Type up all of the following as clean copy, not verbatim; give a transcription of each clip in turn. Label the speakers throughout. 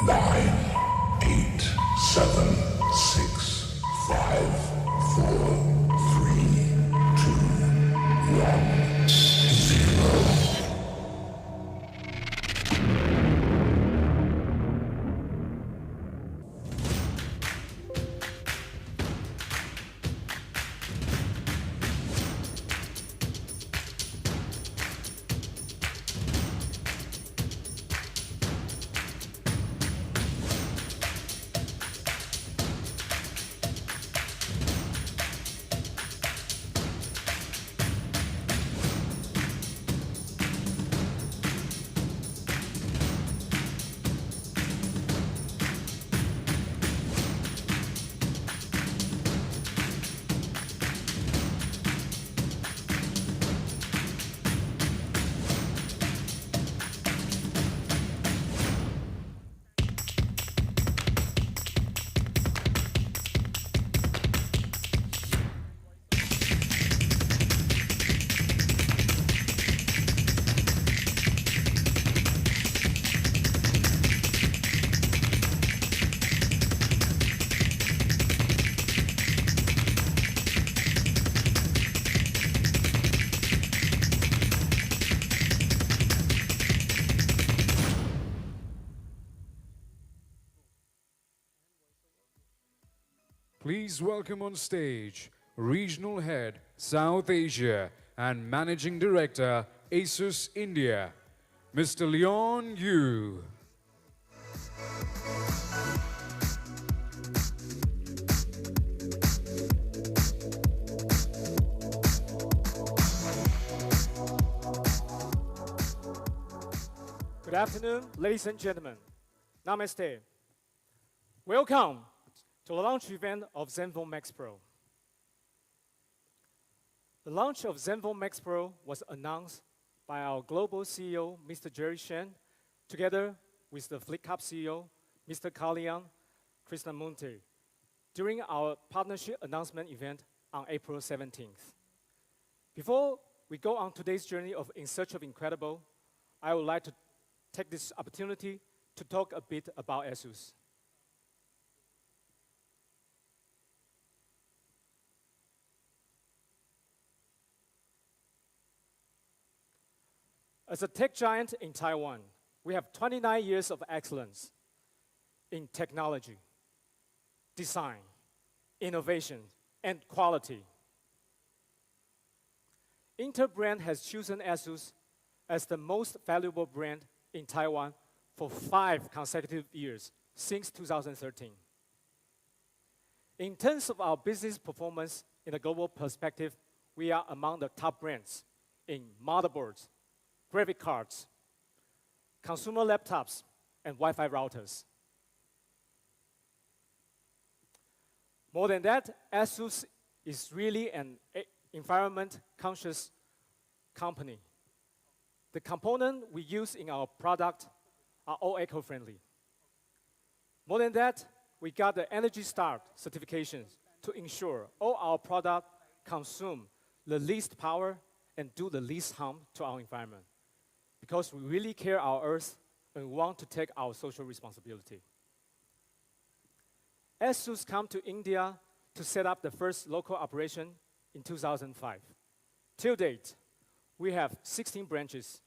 Speaker 1: 9, 8, 7, 6, 5, 4, 3, 2, 1, 0.
Speaker 2: Please welcome on stage Regional Head, South Asia and Managing Director, Asus India, Mr. Leon Yu.
Speaker 3: Good afternoon, ladies and gentlemen. Namaste. Welcome to the launch event of Zenfone Max Pro. The launch of Zenfone Max Pro was announced by our global CEO, Mr. Jerry Shen, together with the FlipCap CEO, Mr. Kalyan Krishnamurthy, during our partnership announcement event on April 17th. Before we go on today's journey of In Search of Incredible, I would like to take this opportunity to talk a bit about Asus. As a tech giant in Taiwan, we have 29 years of excellence in technology, design, innovation, and quality. Interbrand has chosen Asus as the most valuable brand in Taiwan for 5 consecutive years since 2013. In terms of our business performance in a global perspective, we are among the top brands in motherboards, graphic cards, consumer laptops, and Wi-Fi routers. More than that, Asus is really an environment-conscious company. The components we use in our product are all eco-friendly. More than that, we got the Energy Star certifications to ensure all our products consume the least power and do the least harm to our environment, because we really care our Earth and want to take our social responsibility. Asus came to India to set up the first local operation in 2005. Till date, we have 16 branches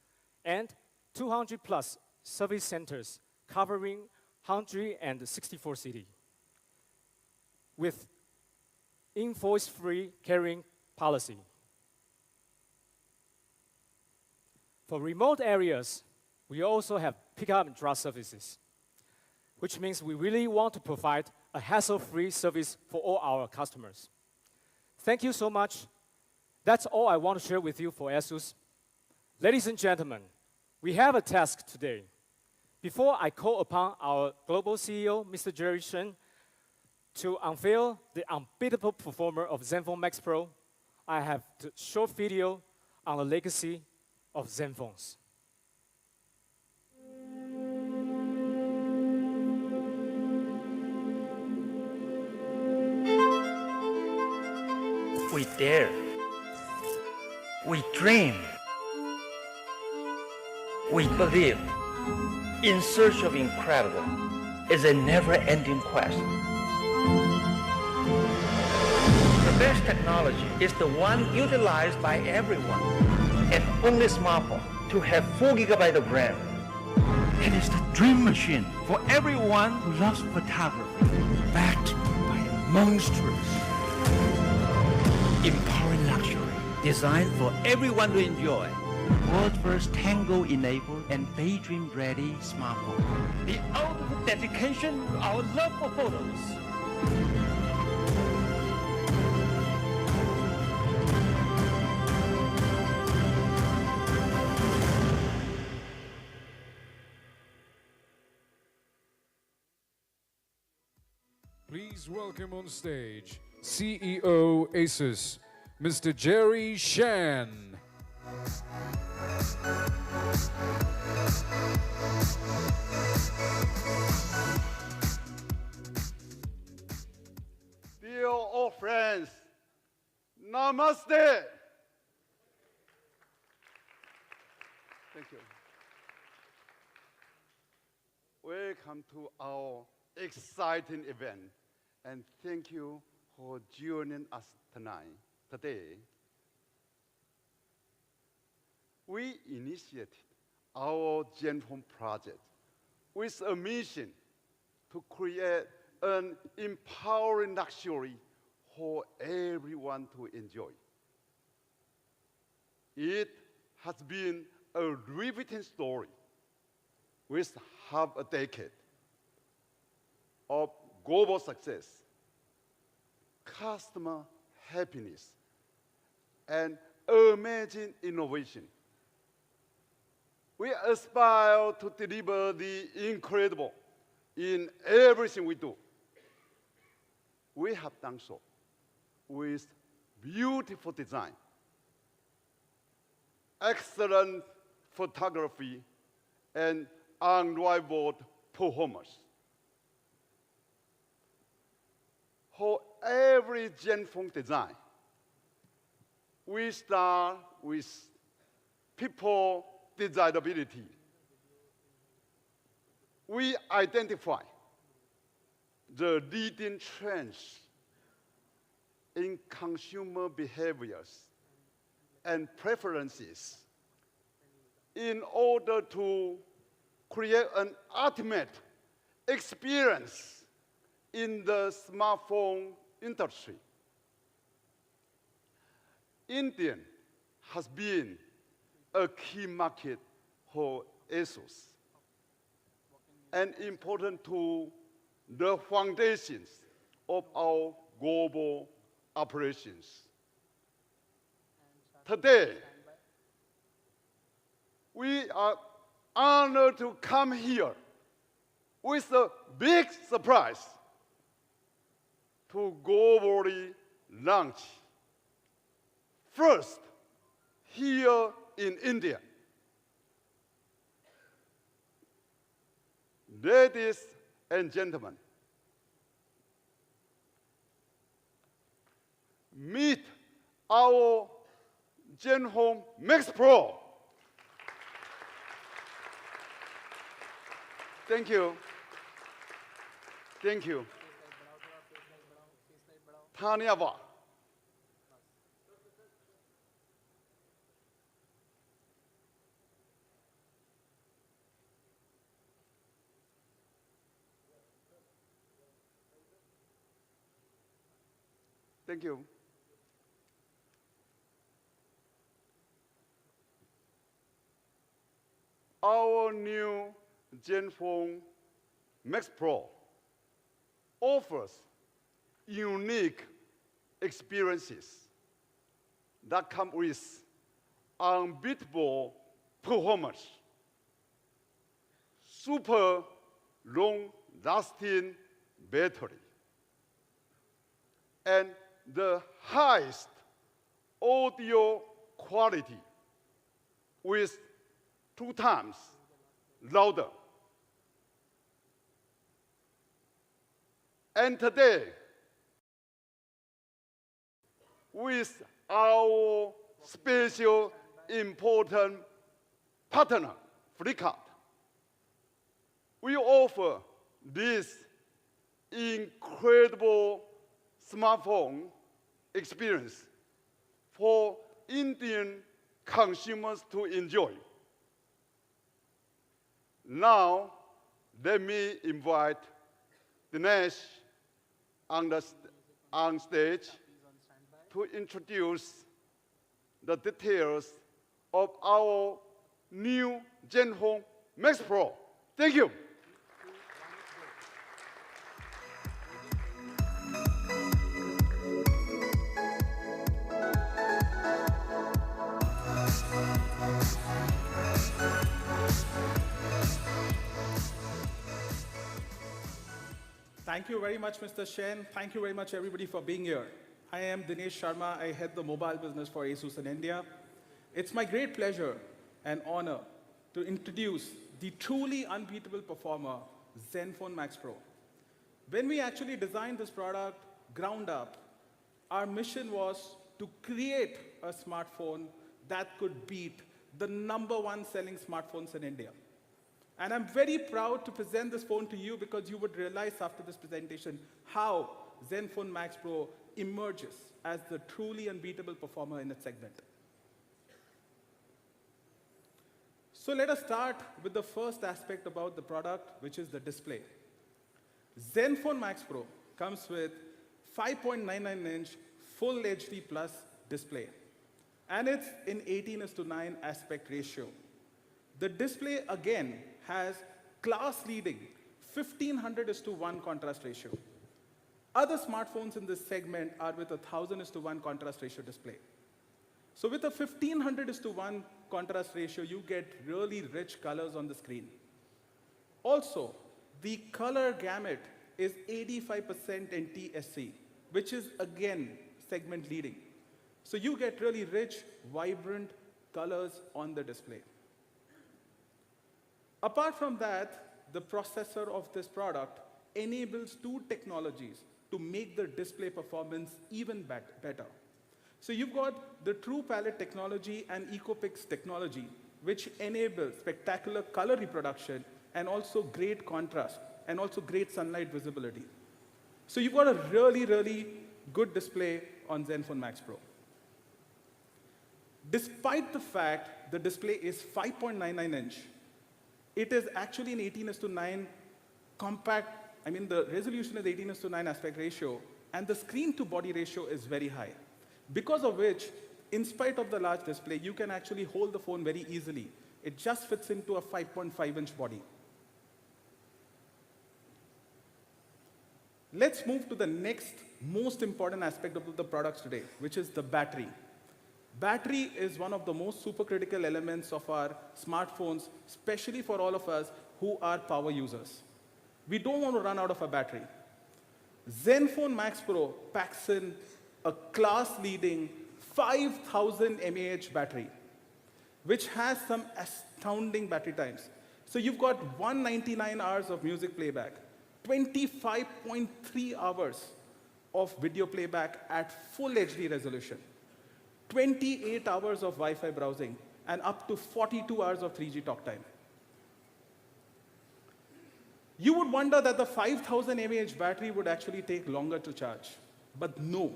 Speaker 3: and 200 plus service centers covering 164 cities, with invoice-free carrying policy. For remote areas, we also have pick-up and drop services, which means we really want to provide a hassle-free service for all our customers. Thank you so much. That's all I want to share with you for Asus. Ladies and gentlemen, we have a task today. Before I call upon our global CEO, Mr. Jerry Shen, to unveil the unbeatable performer of Zenfone Max Pro, I have a short video on the legacy of Zenphones.
Speaker 4: We dare. We dream. We believe. In search of incredible. is a never-ending quest. The best technology is the one utilized by everyone. An only smartphone to have 4 GB of RAM. It is the dream machine for everyone who loves photography. Backed by a monstrous, empowering luxury. Designed for everyone to enjoy. World's first Tango-enabled and daydream-ready smartphone. The ultimate dedication to our love for photos.
Speaker 2: Please welcome on stage CEO Asus, Mr. Jerry Shan.
Speaker 5: Dear all friends, Namaste. Thank you. Welcome to our exciting event, and thank you for joining us today. We initiated our Zenfone project with a mission to create an empowering luxury for everyone to enjoy. It has been a riveting story with half a decade of global success, customer happiness, and amazing innovation. We aspire to deliver the incredible in everything we do. We have done so with beautiful design, excellent photography, and unrivaled performance. For every Zenfone design, we start with people desirability. We identify the leading trends in consumer behaviors and preferences in order to create an ultimate experience in the smartphone industry. India has been a key market for Asus and important to the foundations of our global operations. Today, we are honored to come here with a big surprise to globally launch. First, here in India. Ladies and gentlemen, meet our Zenfone Max Pro. Thank you. Thank you. Dhanyavad. Thank you. Our new Zenfone Max Pro offers unique experiences that come with unbeatable performance, super long-lasting battery, and the highest audio quality with 2 times louder. And today, with our special important partner, Flipkart, we offer this incredible smartphone experience for Indian consumers to enjoy. Now, let me invite Dinesh on stage to introduce the details of our new Zenfone Max Pro. Thank you.
Speaker 6: Thank you very much, Mr. Shen. Thank you very much, everybody, for being here. I am Dinesh Sharma. I head the mobile business for Asus in India. It's my great pleasure and honor to introduce the truly unbeatable performer, Zenfone Max Pro. When we actually designed this product ground up, our mission was to create a smartphone that could beat the #1 selling smartphones in India. And I'm very proud to present this phone to you because you would realize after this presentation how Zenfone Max Pro emerges as the truly unbeatable performer in its segment. So let us start with the first aspect about the product, which is the display. Zenfone Max Pro comes with 5.99-inch Full HD Plus display. And it's in 18:9 aspect ratio. The display, again, has class-leading 1500:1 contrast ratio. Other smartphones in this segment are with a 1000:1 contrast ratio display. So with a 1500:1 contrast ratio, you get really rich colors on the screen. Also, the color gamut is 85% NTSC, which is, again, segment leading. So you get really rich, vibrant colors on the display. Apart from that, the processor of this product enables two technologies to make the display performance even better. So you've got the True Palette technology and EcoPix technology, which enables spectacular color reproduction and also great contrast and also great sunlight visibility. So you've got a really, really good display on Zenfone Max Pro. Despite the fact the display is 5.99-inch, it is actually an 18:9 compact. I mean, the resolution is 18:9 aspect ratio, and the screen-to-body ratio is very high. Because of which, in spite of the large display, you can actually hold the phone very easily. It just fits into a 5.5-inch body. Let's move to the next most important aspect of the products today, which is the battery. Battery is one of the most supercritical elements of our smartphones, especially for all of us who are power users. We don't want to run out of a battery. Zenfone Max Pro packs in a class-leading 5000 mAh battery, which has some astounding battery times. So you've got 199 hours of music playback, 25.3 hours of video playback at full HD resolution, 28 hours of Wi-Fi browsing, and up to 42 hours of 3G talk time. You would wonder that the 5000 mAh battery would actually take longer to charge. But no.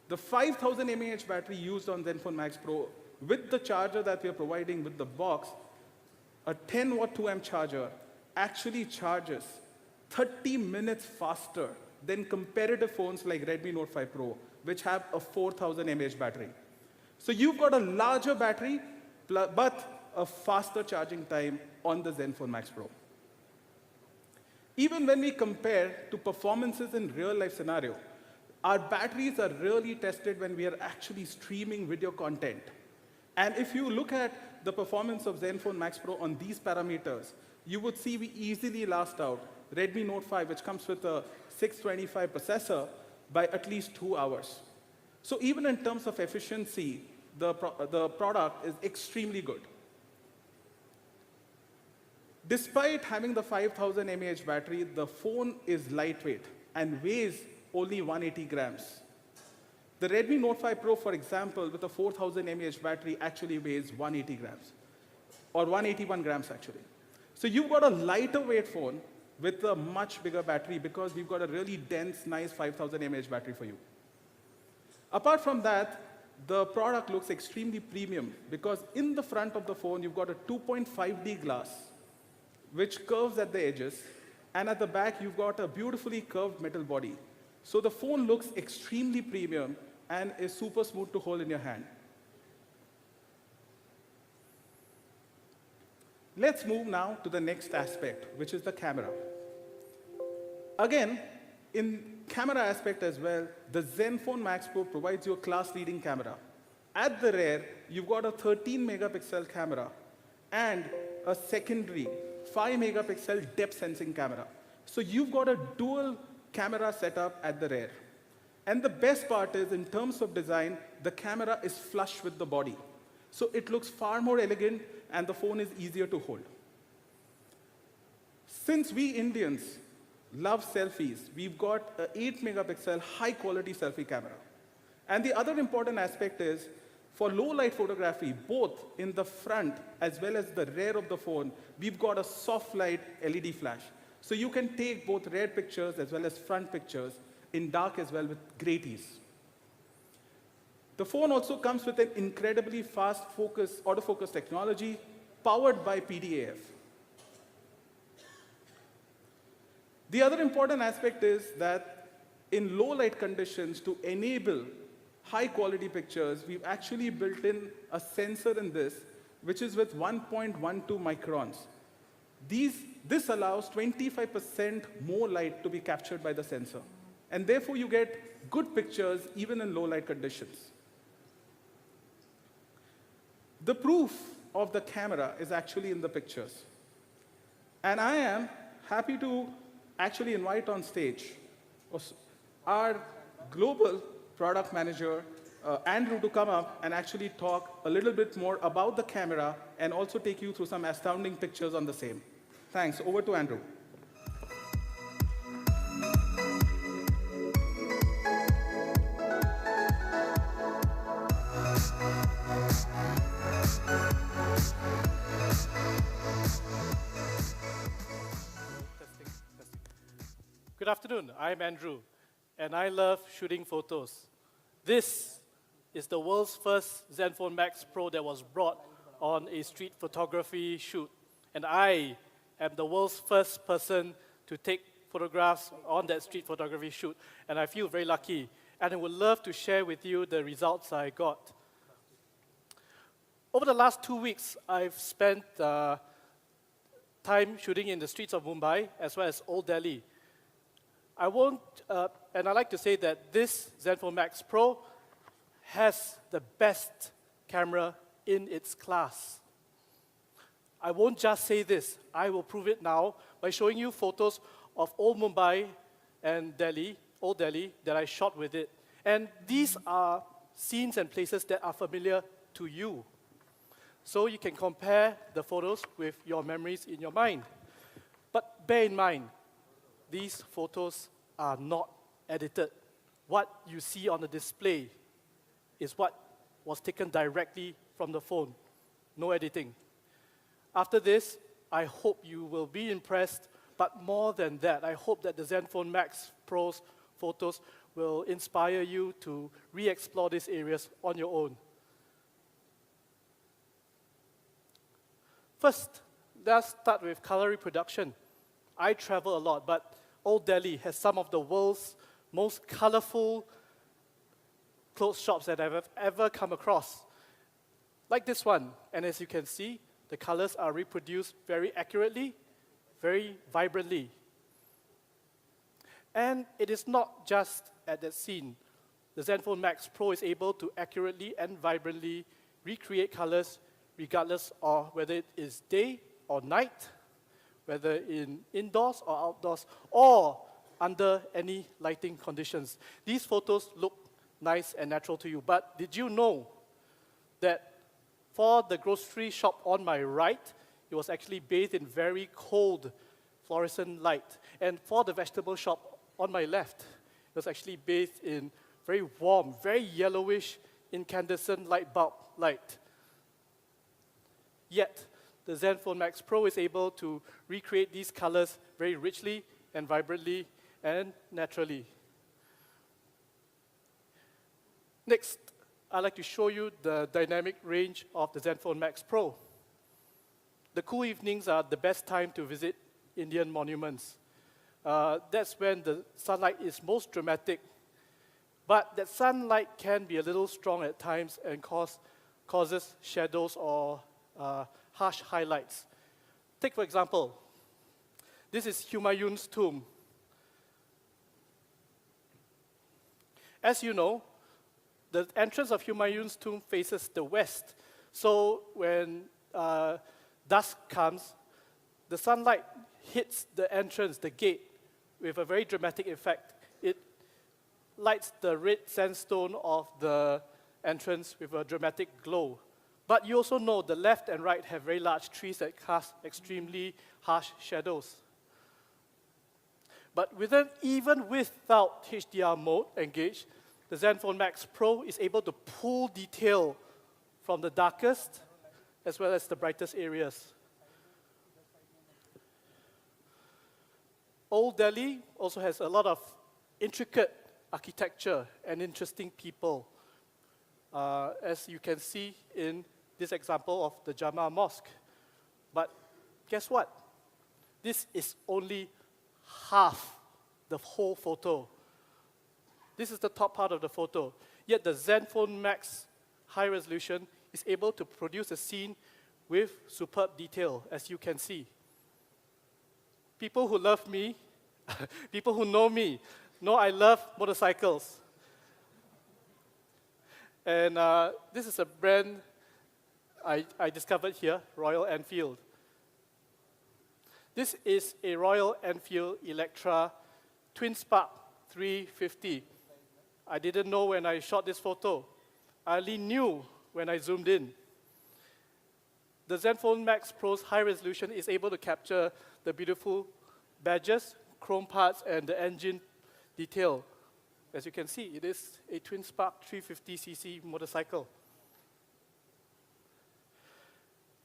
Speaker 6: The 5000 mAh battery used on Zenfone Max Pro, with the charger that we are providing with the box, a 10-watt 2 amp charger, actually charges 30 minutes faster than competitive phones like Redmi Note 5 Pro, which have a 4000 mAh battery. So you've got a larger battery, but a faster charging time on the Zenfone Max Pro. Even when we compare to performances in real-life scenario, our batteries are really tested when we are actually streaming video content. And if you look at the performance of Zenfone Max Pro on these parameters, you would see we easily last out Redmi Note 5, which comes with a 625 processor, by at least 2 hours. So even in terms of efficiency, the product is extremely good. Despite having the 5000 mAh battery, the phone is lightweight and weighs only 180 grams. The Redmi Note 5 Pro, for example, with a 4000 mAh battery actually weighs 180 grams, or 181 grams actually. So you've got a lighter weight phone with a much bigger battery because we've got a really dense, nice 5000 mAh battery for you. Apart from that, the product looks extremely premium because in the front of the phone, you've got a 2.5D glass, which curves at the edges, and at the back, you've got a beautifully curved metal body. So the phone looks extremely premium and is super smooth to hold in your hand. Let's move now to the next aspect, which is the camera. Again, in camera aspect as well, the Zenfone Max Pro provides you a class-leading camera. At the rear, you've got a 13-megapixel camera and a secondary 5-megapixel depth sensing camera. So you've got a dual camera setup at the rear. And the best part is, in terms of design, the camera is flush with the body. So it looks far more elegant, and the phone is easier to hold. Since we Indians love selfies, we've got an 8-megapixel high-quality selfie camera. And the other important aspect is, for low-light photography, both in the front as well as the rear of the phone, we've got a soft-light LED flash. So you can take both rear pictures as well as front pictures in dark as well with great ease. The phone also comes with an incredibly fast autofocus technology powered by PDAF. The other important aspect is that in low light conditions, to enable high quality pictures, we've actually built in a sensor in this, which is with 1.12 microns. This allows 25% more light to be captured by the sensor. And therefore, you get good pictures even in low light conditions. The proof of the camera is actually in the pictures. And I am happy to actually invite on stage our global product manager, Andrew, to come up and actually talk a little bit more about the camera and also take you through some astounding pictures on the same. Thanks. Over to Andrew.
Speaker 7: Good afternoon, I'm Andrew, and I love shooting photos. This is the world's first Zenfone Max Pro that was brought on a street photography shoot. And I am the world's first person to take photographs on that street photography shoot. And I feel very lucky, and I would love to share with you the results I got. Over the last 2 weeks, I've spent time shooting in the streets of Mumbai as well as Old Delhi. I like to say that this Zenfone Max Pro has the best camera in its class. I won't just say this, I will prove it now by showing you photos of old Mumbai and Delhi, Old Delhi, that I shot with it. And these are scenes and places that are familiar to you. So you can compare the photos with your memories in your mind. But bear in mind, these photos are not edited. What you see on the display is what was taken directly from the phone. No editing. After this, I hope you will be impressed, but more than that, I hope that the Zenfone Max Pro's photos will inspire you to re-explore these areas on your own. First, let's start with color reproduction. I travel a lot, but Old Delhi has some of the world's most colorful clothes shops that I've ever come across. Like this one, and as you can see, the colors are reproduced very accurately, very vibrantly. And it is not just at that scene. The Zenfone Max Pro is able to accurately and vibrantly recreate colors regardless of whether it is day or night, whether in indoors or outdoors, or under any lighting conditions. These photos look nice and natural to you, but did you know that for the grocery shop on my right, it was actually bathed in very cold fluorescent light. And for the vegetable shop on my left, it was actually bathed in very warm, very yellowish incandescent light bulb light. Yet, the Zenfone Max Pro is able to recreate these colors very richly and vibrantly and naturally. Next, I'd like to show you the dynamic range of the Zenfone Max Pro. The cool evenings are the best time to visit Indian monuments. That's when the sunlight is most dramatic. But that sunlight can be a little strong at times and causes shadows or harsh highlights. Take, for example, this is Humayun's tomb. As you know, the entrance of Humayun's tomb faces the west. So when dusk comes, the sunlight hits the entrance, the gate, with a very dramatic effect. It lights the red sandstone of the entrance with a dramatic glow. But you also know the left and right have very large trees that cast extremely harsh shadows. But even without HDR mode engaged, the Zenfone Max Pro is able to pull detail from the darkest as well as the brightest areas. Old Delhi also has a lot of intricate architecture and interesting people, as you can see in this example of the Jama Mosque. But guess what? This is only half the whole photo. This is the top part of the photo. Yet the Zenfone Max high resolution is able to produce a scene with superb detail, as you can see. People who love me, people who know me, know I love motorcycles. And this is a brand I discovered here, Royal Enfield. This is a Royal Enfield Electra Twin Spark 350. I didn't know when I shot this photo. I only knew when I zoomed in. The Zenfone Max Pro's high resolution is able to capture the beautiful badges, chrome parts, and the engine detail. As you can see, it is a Twin Spark 350cc motorcycle.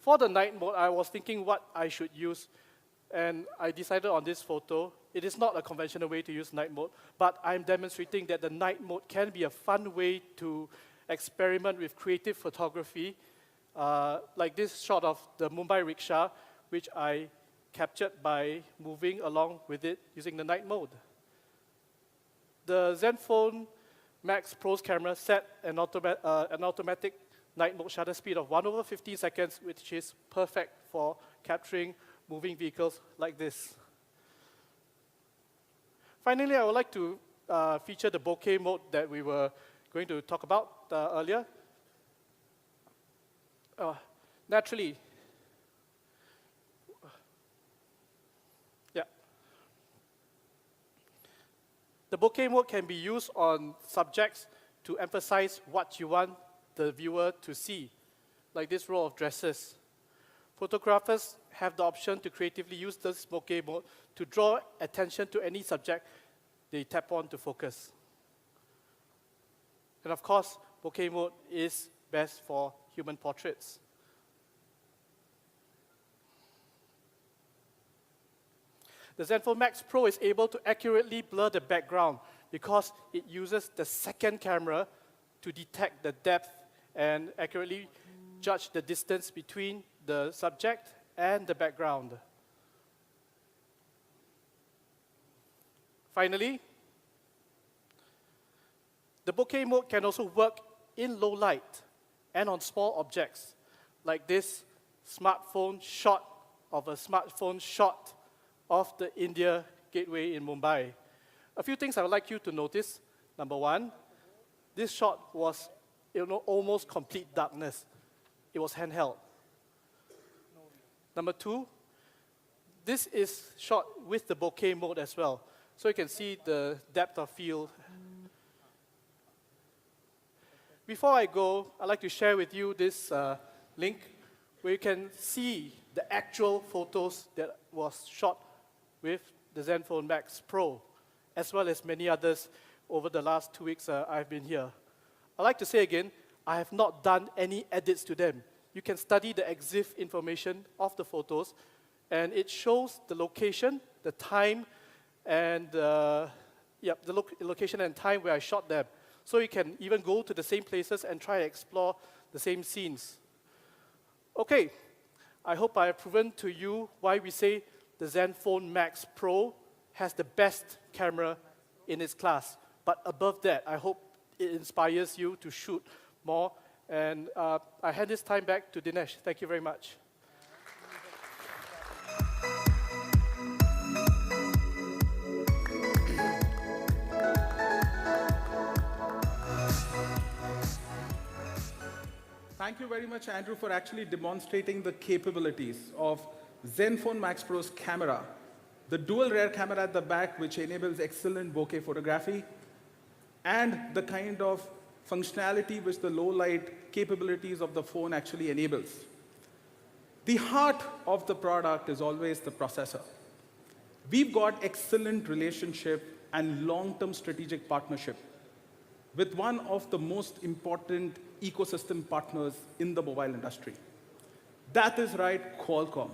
Speaker 7: For the night mode, I was thinking what I should use, and I decided on this photo. It is not a conventional way to use night mode, but I'm demonstrating that the night mode can be a fun way to experiment with creative photography, like this shot of the Mumbai rickshaw, which I captured by moving along with it using the night mode. The Zenfone Max Pro's camera set an automatic night mode shutter speed of 1/15 seconds, which is perfect for capturing moving vehicles like this. Finally, I would like to feature the bokeh mode that we were going to talk about earlier. Naturally, the bokeh mode can be used on subjects to emphasize what you want the viewer to see, like this row of dresses. Photographers have the option to creatively use this bokeh mode to draw attention to any subject they tap on to focus. And of course, bokeh mode is best for human portraits. The Zenfone Max Pro is able to accurately blur the background because it uses the second camera to detect the depth and accurately judge the distance between the subject and the background. Finally, the bokeh mode can also work in low light and on small objects, like this smartphone shot of the India Gateway in Mumbai. A few things I would like you to notice. Number one, this shot was almost complete darkness. It was handheld. Number two, this is shot with the bokeh mode as well. So you can see the depth of field. Before I go, I'd like to share with you this link where you can see the actual photos that was shot with the Zenfone Max Pro, as well as many others over the last 2 weeks I've been here. I'd like to say again, I have not done any edits to them. you can study the EXIF information of the photos, and it shows the location, the time, and location and time where I shot them. So you can even go to the same places and try to explore the same scenes. Okay, I hope I have proven to you why we say the Zenfone Max Pro has the best camera in its class. But above that, I hope it inspires you to shoot more. And I hand this time back to Dinesh. Thank you very much.
Speaker 6: Thank you very much, Andrew, for actually demonstrating the capabilities of Zenfone Max Pro's camera. The dual rear camera at the back, which enables excellent bokeh photography, and the kind of functionality which the low light capabilities of the phone actually enables. The heart of the product is always the processor. We've got excellent relationship and long-term strategic partnership with one of the most important ecosystem partners in the mobile industry. That is right, Qualcomm.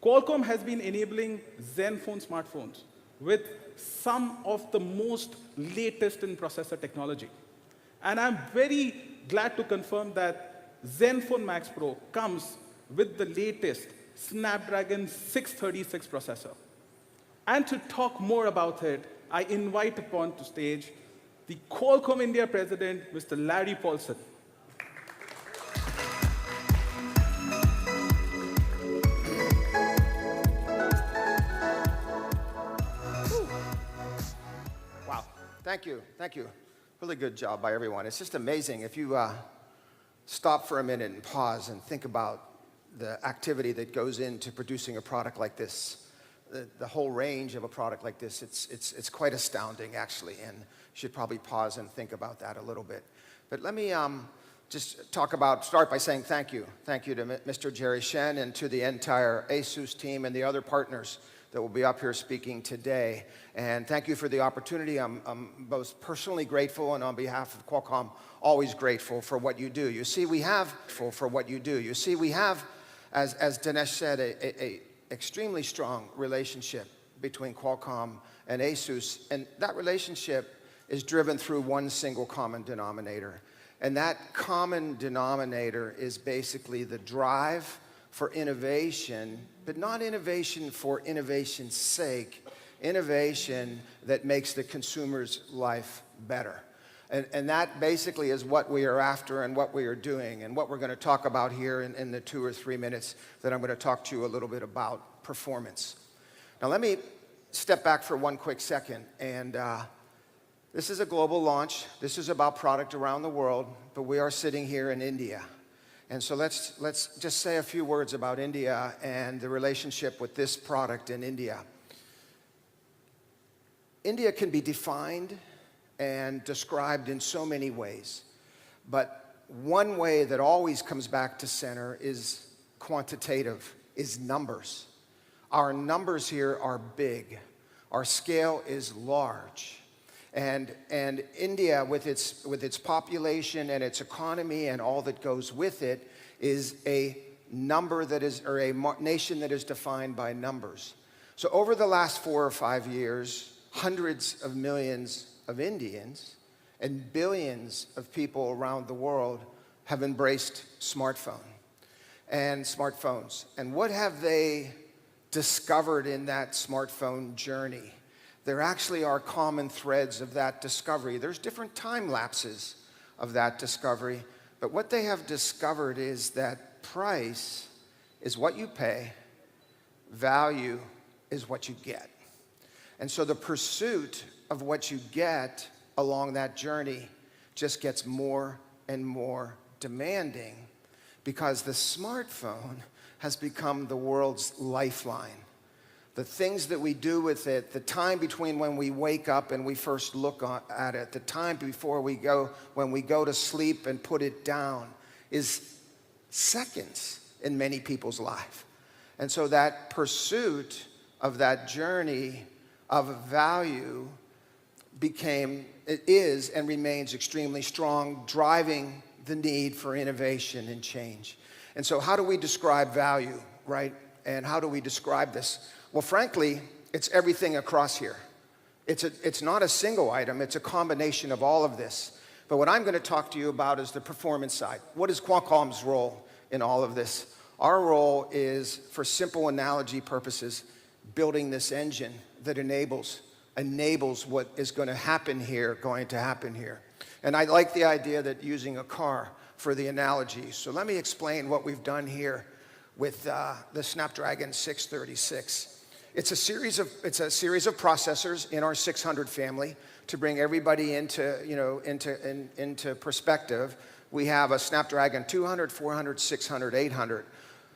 Speaker 6: Qualcomm has been enabling Zenfone smartphones with some of the most latest in processor technology. And I'm very glad to confirm that Zenfone Max Pro comes with the latest Snapdragon 636 processor. And to talk more about it, I invite upon to stage the Qualcomm India President, Mr. Larry Paulson.
Speaker 8: Wow, thank you. Really good job by everyone. It's just amazing if you stop for a minute and pause and think about the activity that goes into producing a product like this. The whole range of a product like this, it's quite astounding, actually, and you should probably pause and think about that a little bit. But let me just start by saying thank you. Thank you to Mr. Jerry Shen and to the entire Asus team and the other partners that will be up here speaking today. And thank you for the opportunity. I'm both personally grateful and on behalf of Qualcomm, always grateful for what you do. You see, we have, as Dinesh said, a extremely strong relationship between Qualcomm and Asus, and that relationship is driven through one single common denominator. And that common denominator is basically the drive for innovation, but not innovation for innovation's sake, innovation that makes the consumer's life better. And that basically is what we are after and what we are doing and what we're going to talk about here in the 2 or 3 minutes that I'm going to talk to you a little bit about performance. Now let me step back for one quick second. And this is a global launch. This is about product around the world, but we are sitting here in India. And so let's just say a few words about India and the relationship with this product in India. India can be defined and described in so many ways. But one way that always comes back to center is quantitative, is numbers. Our numbers here are big. Our scale is large. And India, with its population and its economy and all that goes with it, is a number that is, or a nation that is defined by numbers. So over the last 4 or 5 years, hundreds of millions of Indians and billions of people around the world have embraced smartphones. And what have they discovered in that smartphone journey? There actually are common threads of that discovery. There's different time lapses of that discovery, but what they have discovered is that price is what you pay, value is what you get. And so the pursuit of what you get along that journey just gets more and more demanding because the smartphone has become the world's lifeline. The things that we do with it, the time between when we wake up and we first look at it, the time before when we go to sleep and put it down is seconds in many people's life. And so that pursuit of that journey of value is and remains extremely strong, driving the need for innovation and change. And so how do we describe value, right? And how do we describe this? Well, frankly, it's everything across here. It's not a single item, it's a combination of all of this. But what I'm going to talk to you about is the performance side. What is Qualcomm's role in all of this? Our role is, for simple analogy purposes, building this engine that enables what is going to happen here. And I like the idea that using a car for the analogy. So let me explain what we've done here with the Snapdragon 636. It's a series of processors in our 600 family to bring everybody into perspective. We have a Snapdragon 200, 400, 600, 800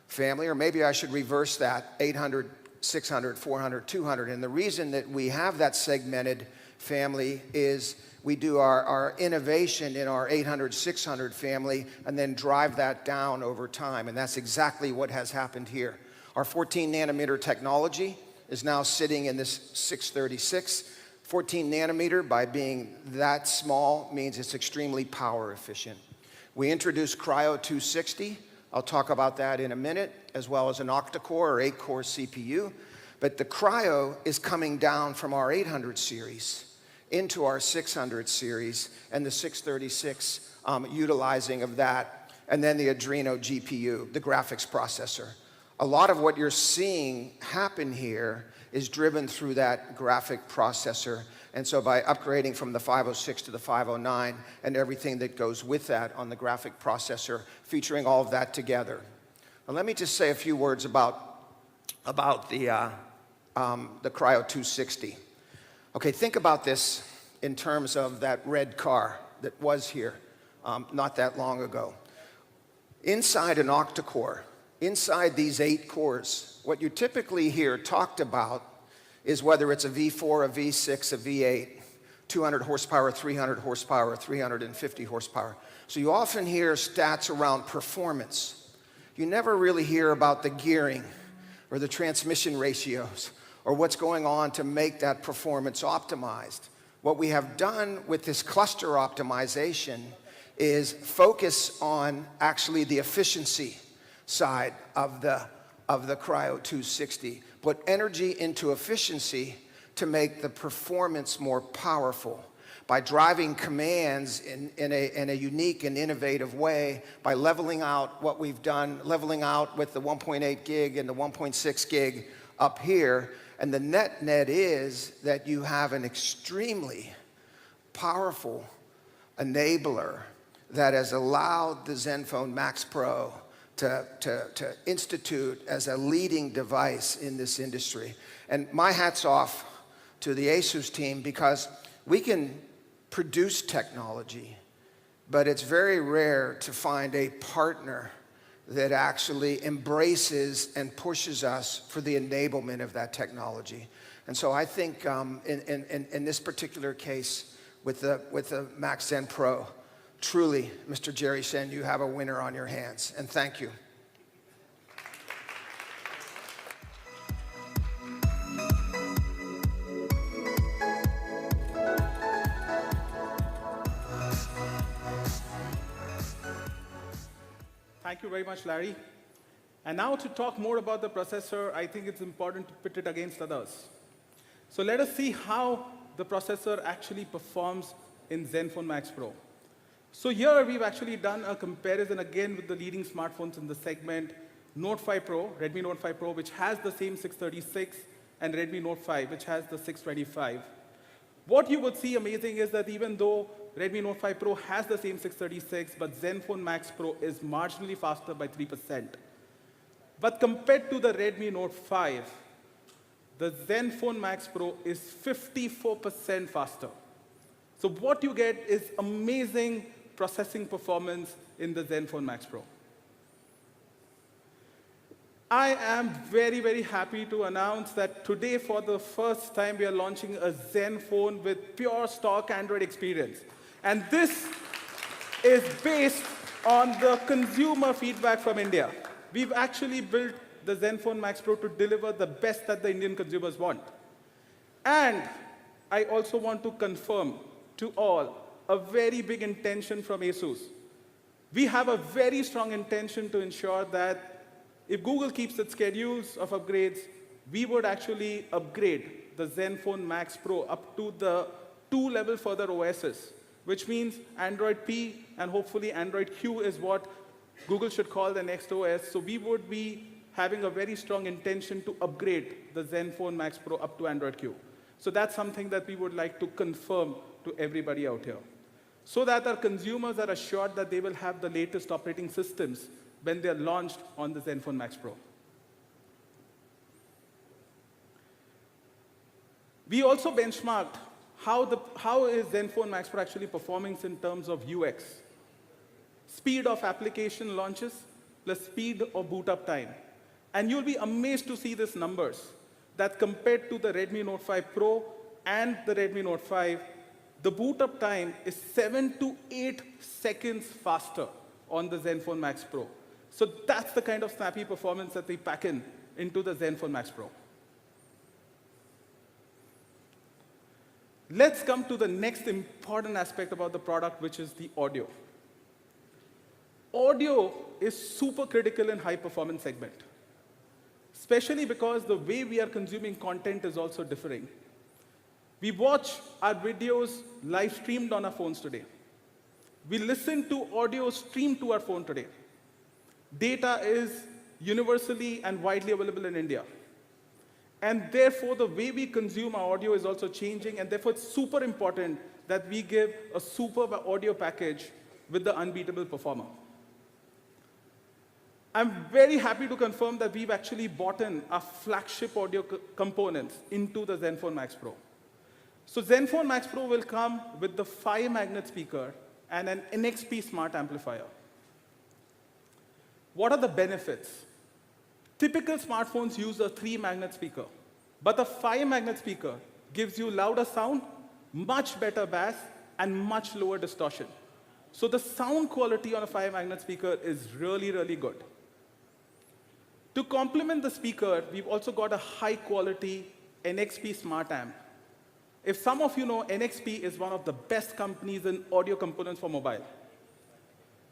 Speaker 8: family, or maybe I should reverse that, 800, 600, 400, 200. And the reason that we have that segmented family is we do our innovation in our 800, 600 family and then drive that down over time. And that's exactly what has happened here. Our 14 nanometer technology is now sitting in this 636. 14 nanometer, by being that small, means it's extremely power efficient. We introduced Cryo 260. I'll talk about that in a minute, as well as an octa-core or 8-core CPU. But the Cryo is coming down from our 800 series into our 600 series, and the 636 utilizing of that, and then the Adreno GPU, the graphics processor. A lot of what you're seeing happen here is driven through that graphic processor. And so by upgrading from the 506 to the 509 and everything that goes with that on the graphic processor, featuring all of that together. Now, let me just say a few words about the Cryo 260. Okay, think about this in terms of that red car that was here not that long ago. Inside an octa-core, inside these 8 cores, what you typically hear talked about is whether it's a V4, a V6, a V8, 200 horsepower, 300 horsepower, 350 horsepower. So you often hear stats around performance. You never really hear about the gearing or the transmission ratios or what's going on to make that performance optimized. What we have done with this cluster optimization is focus on actually the efficiency side of the Cryo 260, put energy into efficiency to make the performance more powerful by driving commands in a unique and innovative way, by leveling out what we've done, leveling out with the 1.8 gig and the 1.6 gig up here. And the net is that you have an extremely powerful enabler that has allowed the Zenfone Max Pro to institute as a leading device in this industry. And my hat's off to the Asus team, because we can produce technology, but it's very rare to find a partner that actually embraces and pushes us for the enablement of that technology. And so I think in this particular case with the Max Zen Pro, truly, Mr. Jerry Shen, you have a winner on your hands, and thank you.
Speaker 6: Thank you very much, Larry. And now to talk more about the processor, I think it's important to pit it against others. So let us see how the processor actually performs in Zenfone Max Pro. So here we've actually done a comparison again with the leading smartphones in the segment, Note 5 Pro, Redmi Note 5 Pro, which has the same 636, and Redmi Note 5, which has the 625. What you would see amazing is that even though Redmi Note 5 Pro has the same 636, but Zenfone Max Pro is marginally faster by 3%. But compared to the Redmi Note 5, the Zenfone Max Pro is 54% faster. So what you get is amazing processing performance in the Zenfone Max Pro. I am very, very happy to announce that today, for the first time, we are launching a Zenfone with pure stock Android experience. And this is based on the consumer feedback from India. We've actually built the Zenfone Max Pro to deliver the best that the Indian consumers want. And I also want to confirm to all a very big intention from Asus. We have a very strong intention to ensure that if Google keeps its schedules of upgrades, we would actually upgrade the Zenfone Max Pro up to the 2-level further OSs, which means Android P and hopefully Android Q is what Google should call the next OS. So we would be having a very strong intention to upgrade the Zenfone Max Pro up to Android Q. So that's something that we would like to confirm to everybody out here, so that our consumers are assured that they will have the latest operating systems when they're launched on the Zenfone Max Pro. We also benchmarked how is Zenfone Max Pro actually performing in terms of UX. Speed of application launches plus speed of boot up time. And you'll be amazed to see these numbers, that compared to the Redmi Note 5 Pro and the Redmi Note 5, the boot up time is 7 to 8 seconds faster on the Zenfone Max Pro. So that's the kind of snappy performance that we pack into the Zenfone Max Pro. Let's come to the next important aspect about the product, which is the audio. Audio is super critical in high performance segment, especially because the way we are consuming content is also differing. We watch our videos live streamed on our phones today. We listen to audio streamed to our phone today. Data is universally and widely available in India. And therefore, the way we consume our audio is also changing, and therefore it's super important that we give a superb audio package with the unbeatable performer. I'm very happy to confirm that we've actually bought in our flagship audio components into the Zenfone Max Pro. So Zenfone Max Pro will come with the 5-magnet speaker and an NXP smart amplifier. What are the benefits? Typical smartphones use a 3-magnet speaker, but the 5-magnet speaker gives you louder sound, much better bass, and much lower distortion. So the sound quality on a 5-magnet speaker is really, really good. To complement the speaker, we've also got a high-quality NXP smart amp. If some of you know, NXP is one of the best companies in audio components for mobile.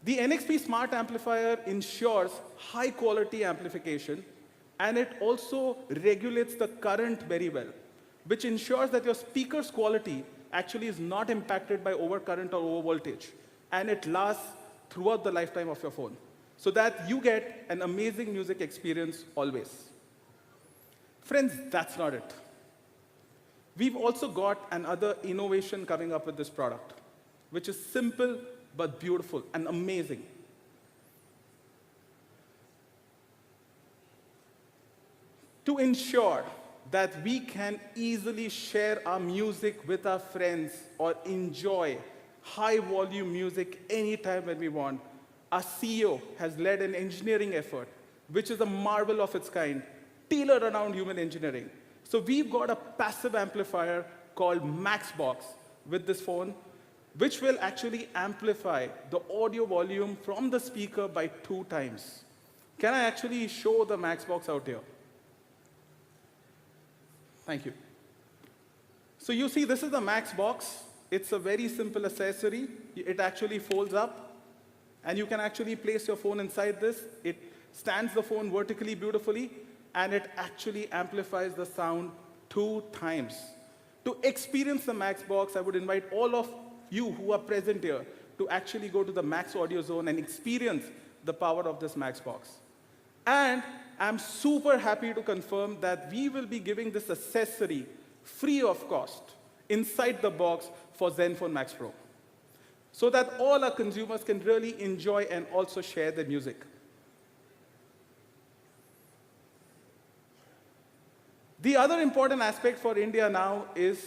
Speaker 6: The NXP smart amplifier ensures high-quality amplification, and it also regulates the current very well, which ensures that your speaker's quality actually is not impacted by overcurrent or overvoltage, and it lasts throughout the lifetime of your phone, so that you get an amazing music experience always. Friends, that's not it. We've also got another innovation coming up with this product, which is simple but beautiful and amazing. To ensure that we can easily share our music with our friends or enjoy high-volume music anytime when we want, our CEO has led an engineering effort, which is a marvel of its kind, tailored around human engineering. So we've got a passive amplifier called Maxbox with this phone, which will actually amplify the audio volume from the speaker by 2 times. Can I actually show the Maxbox out here? Thank you. So you see, this is the Maxbox. It's a very simple accessory. It actually folds up, and you can actually place your phone inside this. It stands the phone vertically beautifully, and it actually amplifies the sound 2 times. To experience the Maxbox, I would invite all of you who are present here to actually go to the Max Audio Zone and experience the power of this Maxbox. And I'm super happy to confirm that we will be giving this accessory free of cost inside the box for Zenfone Max Pro, so that all our consumers can really enjoy and also share their music. The other important aspect for India now is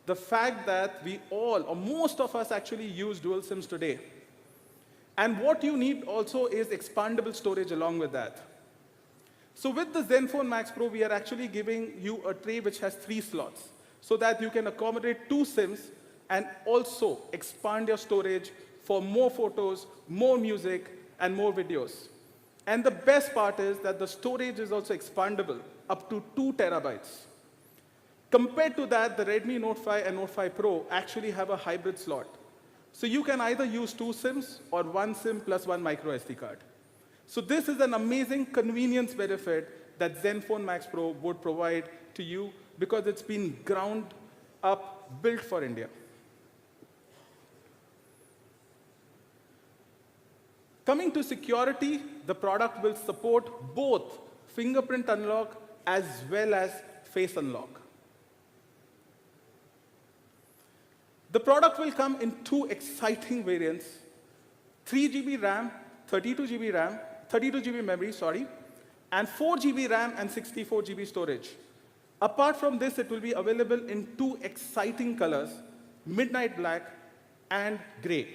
Speaker 6: the fact that we all, or most of us, actually use dual SIMs today. And what you need also is expandable storage along with that. So with the Zenfone Max Pro, we are actually giving you a tray which has 3 slots, so that you can accommodate 2 SIMs and also expand your storage for more photos, more music, and more videos. And the best part is that the storage is also expandable up to 2 terabytes. Compared to that, the Redmi Note 5 and Note 5 Pro actually have a hybrid slot, So you can either use 2 SIMs or 1 SIM plus 1 micro SD card. So this is an amazing convenience benefit that Zenfone Max Pro would provide to you because it's been ground up, built for India. Coming to security, the product will support both fingerprint unlock as well as face unlock. The product will come in 2 exciting variants, 3 GB RAM, 32 GB RAM, 32 GB memory, sorry, and 4 GB RAM and 64 GB storage. Apart from this, it will be available in 2 exciting colors, midnight black and gray.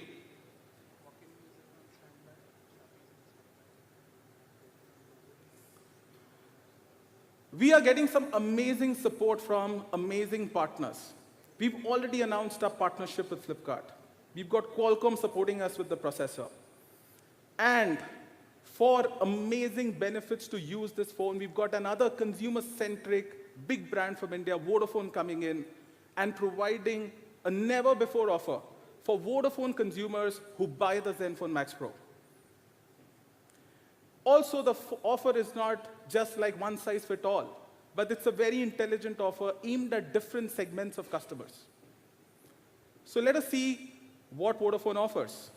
Speaker 6: We are getting some amazing support from amazing partners. We've already announced our partnership with Flipkart. We've got Qualcomm supporting us with the processor. And for amazing benefits to use this phone, we've got another consumer-centric big brand from India, Vodafone, coming in and providing a never-before offer for Vodafone consumers who buy the Zenfone Max Pro. Also, the offer is not just like one size fits all, but it's a very intelligent offer aimed at different segments of customers. So let us see what Vodafone offers.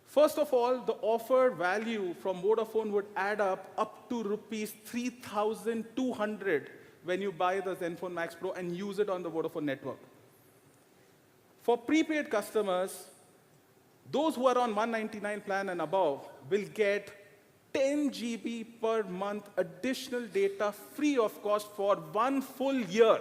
Speaker 6: First of all, the offer value from Vodafone would add up to rupees 3,200 when you buy the Zenfone Max Pro and use it on the Vodafone network. For prepaid customers, those who are on 199 plan and above will get 10 GB per month additional data free of cost for 1 full year.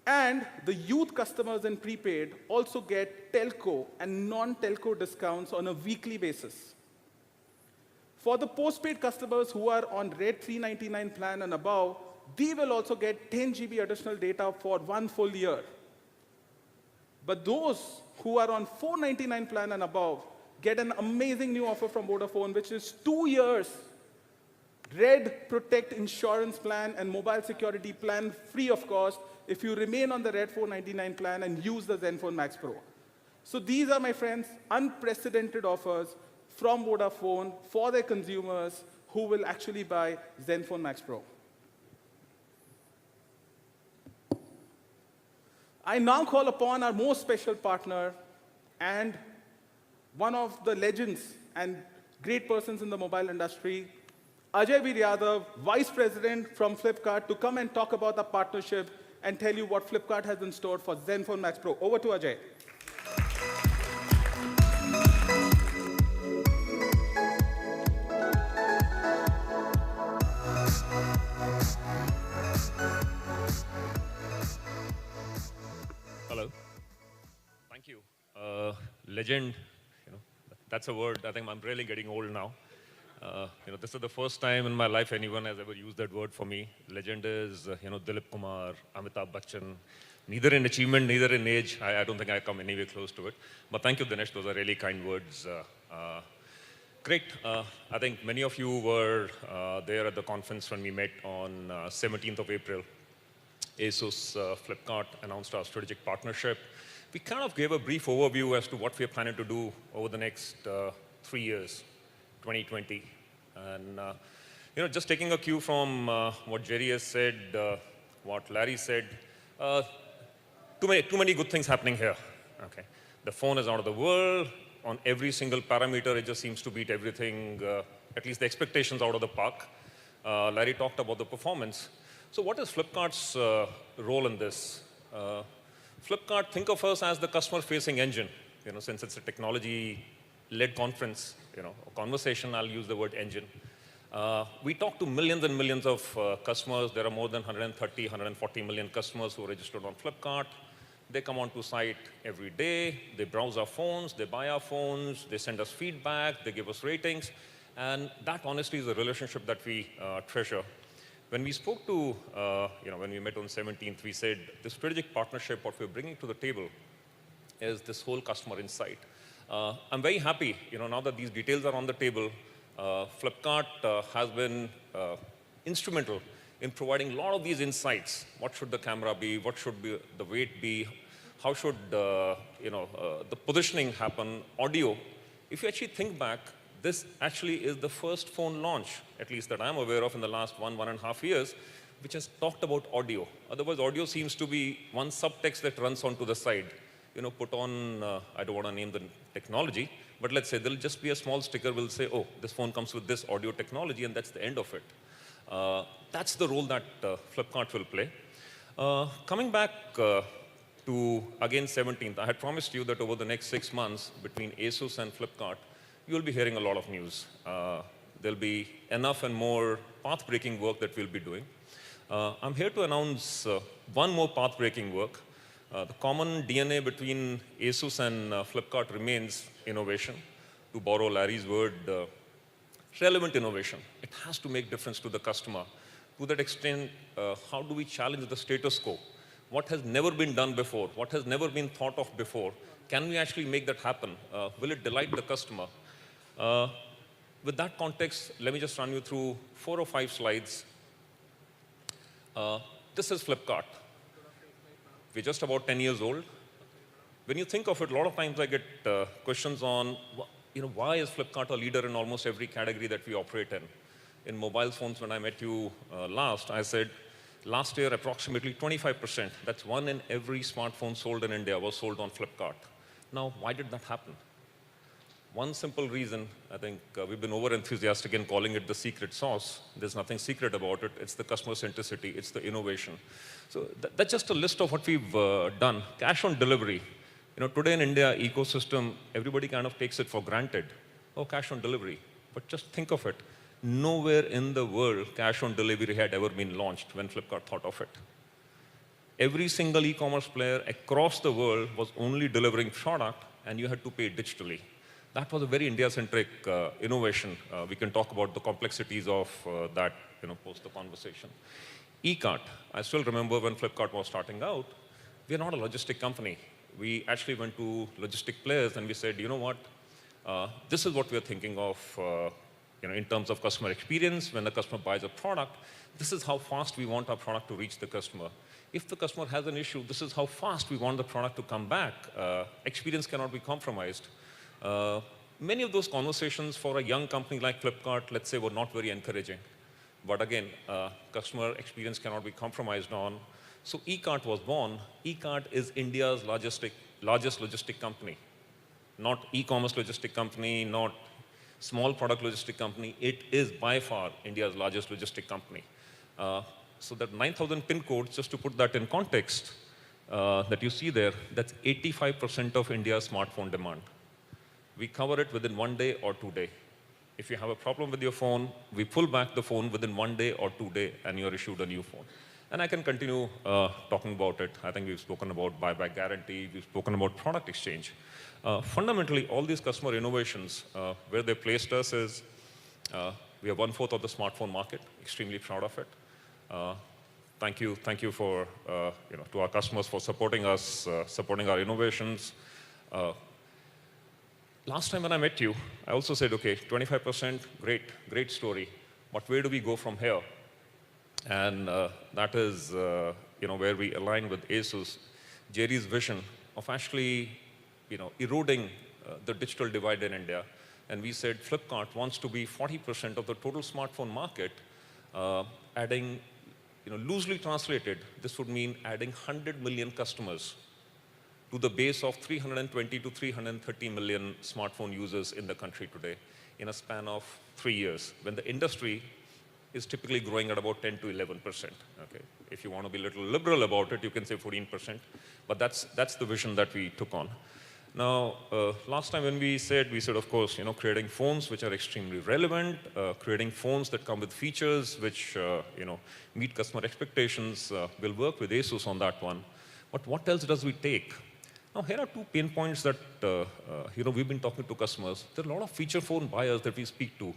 Speaker 6: And the youth customers in prepaid also get telco and non-telco discounts on a weekly basis. For the postpaid customers who are on Red 399 plan and above, they will also get 10 GB additional data for 1 full year. But those who are on 499 plan and above get an amazing new offer from Vodafone, which is 2 years Red Protect insurance plan and mobile security plan free of cost if you remain on the Red 499 plan and use the Zenfone Max Pro. So these are, my friends, unprecedented offers from Vodafone for their consumers who will actually buy Zenfone Max Pro. I now call upon our most special partner and one of the legends and great persons in the mobile industry, Ajay Veer Yadav, Vice President from Flipkart, to come and talk about the partnership and tell you what Flipkart has in store for Zenfone Max Pro. Over to Ajay.
Speaker 9: Hello. Thank you. Legend, that's a word. I think I'm really getting old now. This is the first time in my life anyone has ever used that word for me. Legend is, Dilip Kumar, Amitabh Bachchan. Neither in achievement, neither in age. I don't think I come anywhere close to it. But thank you, Dinesh. Those are really kind words. Great. I think many of you were there at the conference when we met on 17th of April. Asus, Flipkart announced our strategic partnership. We kind of gave a brief overview as to what we are planning to do over the next 3 years, 2020. And just taking a cue from what Jerry has said, what Larry said, too many good things happening here. Okay, the phone is out of the world. On every single parameter, it just seems to beat everything, at least the expectations out of the park. Larry talked about the performance. So what is Flipkart's role in this? Flipkart, think of us as the customer-facing engine. Since it's a technology-led conference, a conversation, I'll use the word engine. We talk to millions and millions of customers. There are more than 130, 140 million customers who are registered on Flipkart. They come onto site every day. They browse our phones. They buy our phones. They send us feedback. They give us ratings. And that, honestly, is a relationship that we treasure. When we spoke to, when we met on 17th, we said the strategic partnership, what we're bringing to the table is this whole customer insight. I'm very happy, now that these details are on the table. Flipkart has been instrumental in providing a lot of these insights. What should the camera be? What should be the weight be? how should the positioning happen, audio. If you actually think back, this actually is the first phone launch, at least that I'm aware of in the last 1.5 years, which has talked about audio. Otherwise, audio seems to be one subtext that runs onto the side. Put on, I don't want to name the technology, but let's say there'll just be a small sticker will say, oh, this phone comes with this audio technology, and that's the end of it. That's the role that Flipkart will play. Coming back to, again, 17th, I had promised you that over the next 6 months, between Asus and Flipkart, you'll be hearing a lot of news. There'll be enough and more path-breaking work that we'll be doing. I'm here to announce one more path-breaking work. The common DNA between Asus and Flipkart remains innovation. To borrow Larry's word, relevant innovation. It has to make difference to the customer. To that extent, how do we challenge the status quo? What has never been done before? What has never been thought of before? Can we actually make that happen? Will it delight the customer? With that context, let me just run you through 4 or 5 slides. This is Flipkart. We're just about 10 years old. When you think of it, a lot of times I get questions on, why is Flipkart a leader in almost every category that we operate in? In mobile phones, when I met you last, I said, last year, approximately 25%, that's 1 in every smartphone sold in India was sold on Flipkart. Now, why did that happen? One simple reason, I think we've been over-enthusiastic in calling it the secret sauce. There's nothing secret about it. It's the customer centricity. It's the innovation. So that's just a list of what we've done. Cash on delivery. Today in India ecosystem, everybody kind of takes it for granted. Oh, cash on delivery. But just think of it. Nowhere in the world cash on delivery had ever been launched when Flipkart thought of it. Every single e-commerce player across the world was only delivering product, and you had to pay digitally. That was a very India-centric innovation. We can talk about the complexities of that post the conversation. E-cart. I still remember when Flipkart was starting out, we're not a logistic company. We actually went to logistic players and we said, you know what, this is what we're thinking of in terms of customer experience. When the customer buys a product, this is how fast we want our product to reach the customer. If the customer has an issue, this is how fast we want the product to come back. Experience cannot be compromised. Many of those conversations for a young company like Flipkart, let's say, were not very encouraging. But again, customer experience cannot be compromised on. So e-cart was born. E-cart is India's largest logistic company. Not e-commerce logistic company, not small product logistic company. It is by far India's largest logistic company. So that 9,000 pin codes, just to put that in context, that you see there, that's 85% of India's smartphone demand. We cover it within 1 day or 2 days. If you have a problem with your phone, we pull back the phone within 1 day or 2 days, and you're issued a new phone. And I can continue talking about it. I think we've spoken about buyback guarantee. We've spoken about product exchange. Fundamentally, all these customer innovations, where they placed us is, we are 1/4 of the smartphone market. Extremely proud of it. Thank you for to our customers for supporting us, supporting our innovations. Last time when I met you, I also said, okay, 25%, great story. But where do we go from here? And that is where we align with Asus, Jerry's vision of actually eroding the digital divide in India. And we said Flipkart wants to be 40% of the total smartphone market, adding, loosely translated, this would mean adding 100 million customers to the base of 320 to 330 million smartphone users in the country today in a span of 3 years, when the industry is typically growing at about 10 to 11%. Okay? If you want to be a little liberal about it, you can say 14%. But that's the vision that we took on. Now, last time when we said, of course, creating phones which are extremely relevant, creating phones that come with features which, meet customer expectations. We'll work with Asus on that one. But what else does we take? Now, here are 2 pain points that, we've been talking to customers. There are a lot of feature phone buyers that we speak to.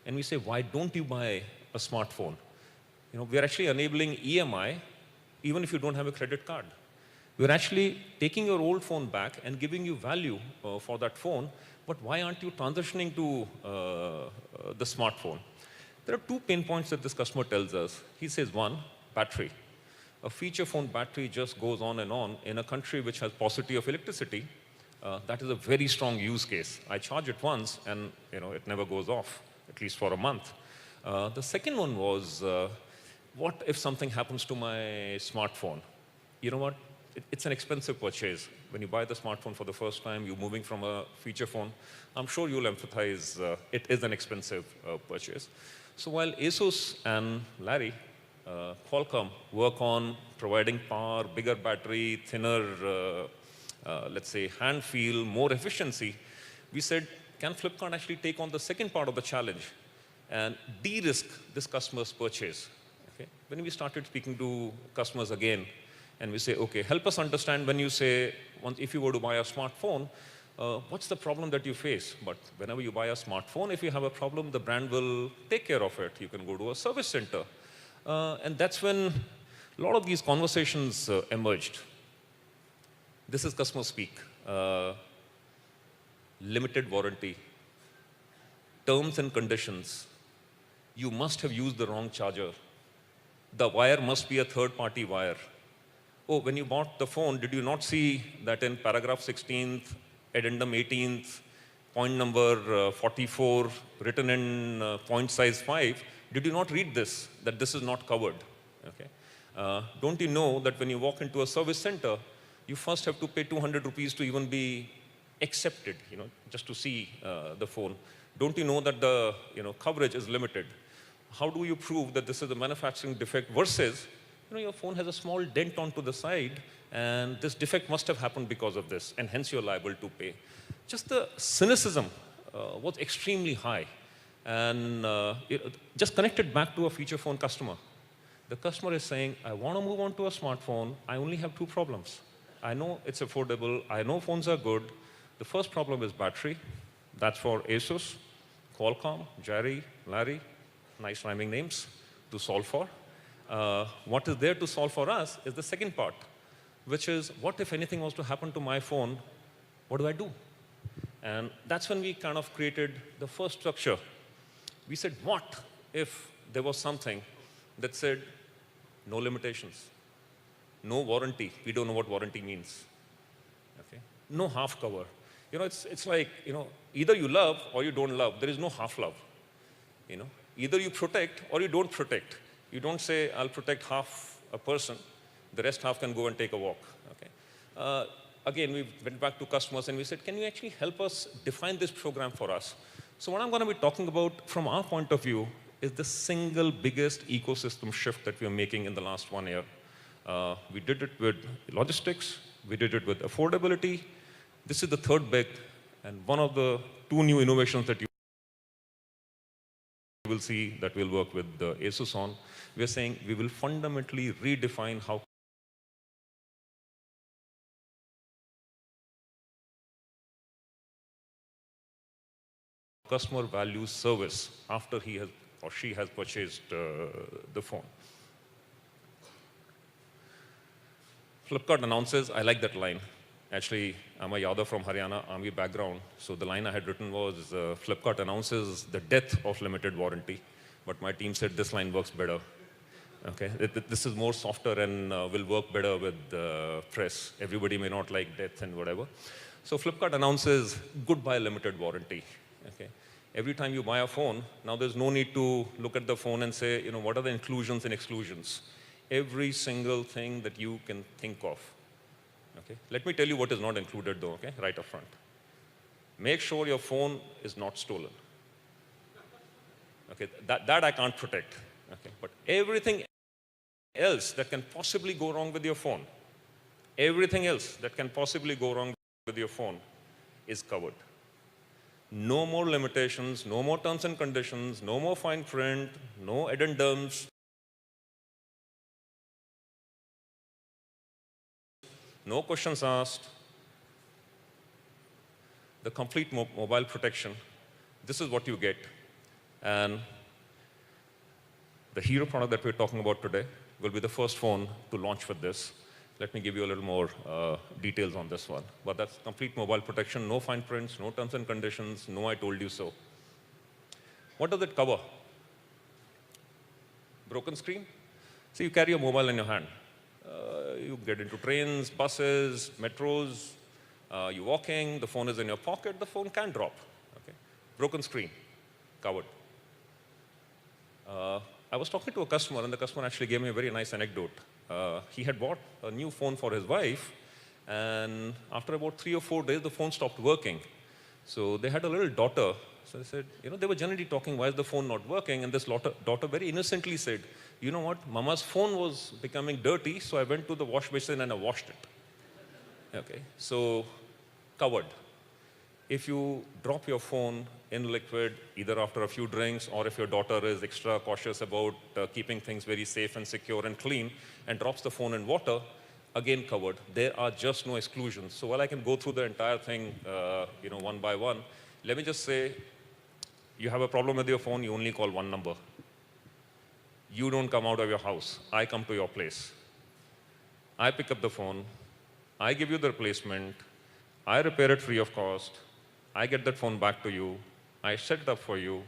Speaker 9: And we say, why don't you buy a smartphone? We're actually enabling EMI, even if you don't have a credit card. We're actually taking your old phone back and giving you value for that phone. But why aren't you transitioning to the smartphone? There are 2 pain points that this customer tells us. He says, 1, battery. a feature phone battery just goes on and on in a country which has paucity of electricity. That is a very strong use case. I charge it once and it never goes off, at least for a month. The second one was, what if something happens to my smartphone? You know what? It's an expensive purchase. When you buy the smartphone for the first time, you're moving from a feature phone. I'm sure you'll empathize, it is an expensive purchase. So while Asus and Larry, Qualcomm, work on providing power, bigger battery, thinner, let's say, hand feel, more efficiency, we said, can Flipkart actually take on the second part of the challenge and de-risk this customer's purchase? Okay? When we started speaking to customers again, and we say, okay, help us understand when you say, if you were to buy a smartphone, what's the problem that you face? But whenever you buy a smartphone, if you have a problem, the brand will take care of it. You can go to a service center. And that's when a lot of these conversations emerged. This is customer speak. Limited warranty. Terms and conditions. You must have used the wrong charger. The wire must be a third-party wire. Oh, when you bought the phone, did you not see that in paragraph 16th, addendum 18th, point number 44, written in point size 5, did you not read this, that this is not covered? Okay. Don't you know that when you walk into a service center, you first have to pay 200 rupees to even be accepted, just to see the phone? Don't you know that the coverage is limited? How do you prove that this is a manufacturing defect versus your phone has a small dent onto the side, and this defect must have happened because of this, and hence you're liable to pay. Just the cynicism was extremely high. And just connected back to a feature phone customer. The customer is saying, I want to move on to a smartphone. I only have 2 problems. I know it's affordable. I know phones are good. The first problem is battery. That's for Asus, Qualcomm, Jerry, Larry, nice rhyming names, to solve for. What is there to solve for us is the second part, which is, what if anything was to happen to my phone? What do I do? And that's when we kind of created the first structure. We said, what if there was something that said, no limitations, no warranty? We don't know what warranty means. Okay? No half cover. It's like, either you love or you don't love. There is no half love. Either you protect or you don't protect. You don't say, I'll protect half a person, the rest half can go and take a walk. Okay? Again, we went back to customers and we said, can you actually help us define this program for us? So what I'm going to be talking about from our point of view is the single biggest ecosystem shift that we are making in the last 1 year. We did it with logistics. We did it with affordability. This is the third big, and one of the 2 new innovations that you will see that we'll work with Asus on. We are saying we will fundamentally redefine how customer values service after he has or she has purchased the phone. Flipkart announces, I like that line. Actually, I'm a Yadav from Haryana, army background. So the line I had written was, Flipkart announces the death of limited warranty. But my team said this line works better. Okay? This is more softer and will work better with press. Everybody may not like death and whatever. So Flipkart announces goodbye limited warranty. Okay? Every time you buy a phone, now there's no need to look at the phone and say, what are the inclusions and exclusions? Every single thing that you can think of. Okay? Let me tell you what is not included though, okay? Right up front. Make sure your phone is not stolen. Okay? That I can't protect. Okay? But everything else that can possibly go wrong with your phone, everything else that can possibly go wrong with your phone is covered. No more limitations, no more terms and conditions, no more fine print, no addendums, no questions asked. The complete mobile protection. This is what you get. And the hero product that we're talking about today will be the first phone to launch with this. Let me give you a little more details on this one. But that's complete mobile protection, no fine prints, no terms and conditions, no I told you so. What does it cover? Broken screen? So you carry your mobile in your hand. you get into trains, buses, metros, you're walking, the phone is in your pocket, the phone can drop. Okay? Broken screen, covered. I was talking to a customer, and the customer actually gave me a very nice anecdote. He had bought a new phone for his wife, and after about 3 or 4 days, the phone stopped working. So they had a little daughter. So they said, they were generally talking, why is the phone not working? And this daughter very innocently said, you know what, Mama's phone was becoming dirty, so I went to the wash basin and I washed it. Okay, so covered. If you drop your phone in liquid, either after a few drinks or if your daughter is extra cautious about keeping things very safe and secure and clean and drops the phone in water, again covered. There are just no exclusions. So while I can go through the entire thing one by one, let me just say, you have a problem with your phone, you only call one number. You don't come out of your house. I come to your place. I pick up the phone. I give you the replacement. I repair it free of cost. I get that phone back to you. I set it up for you.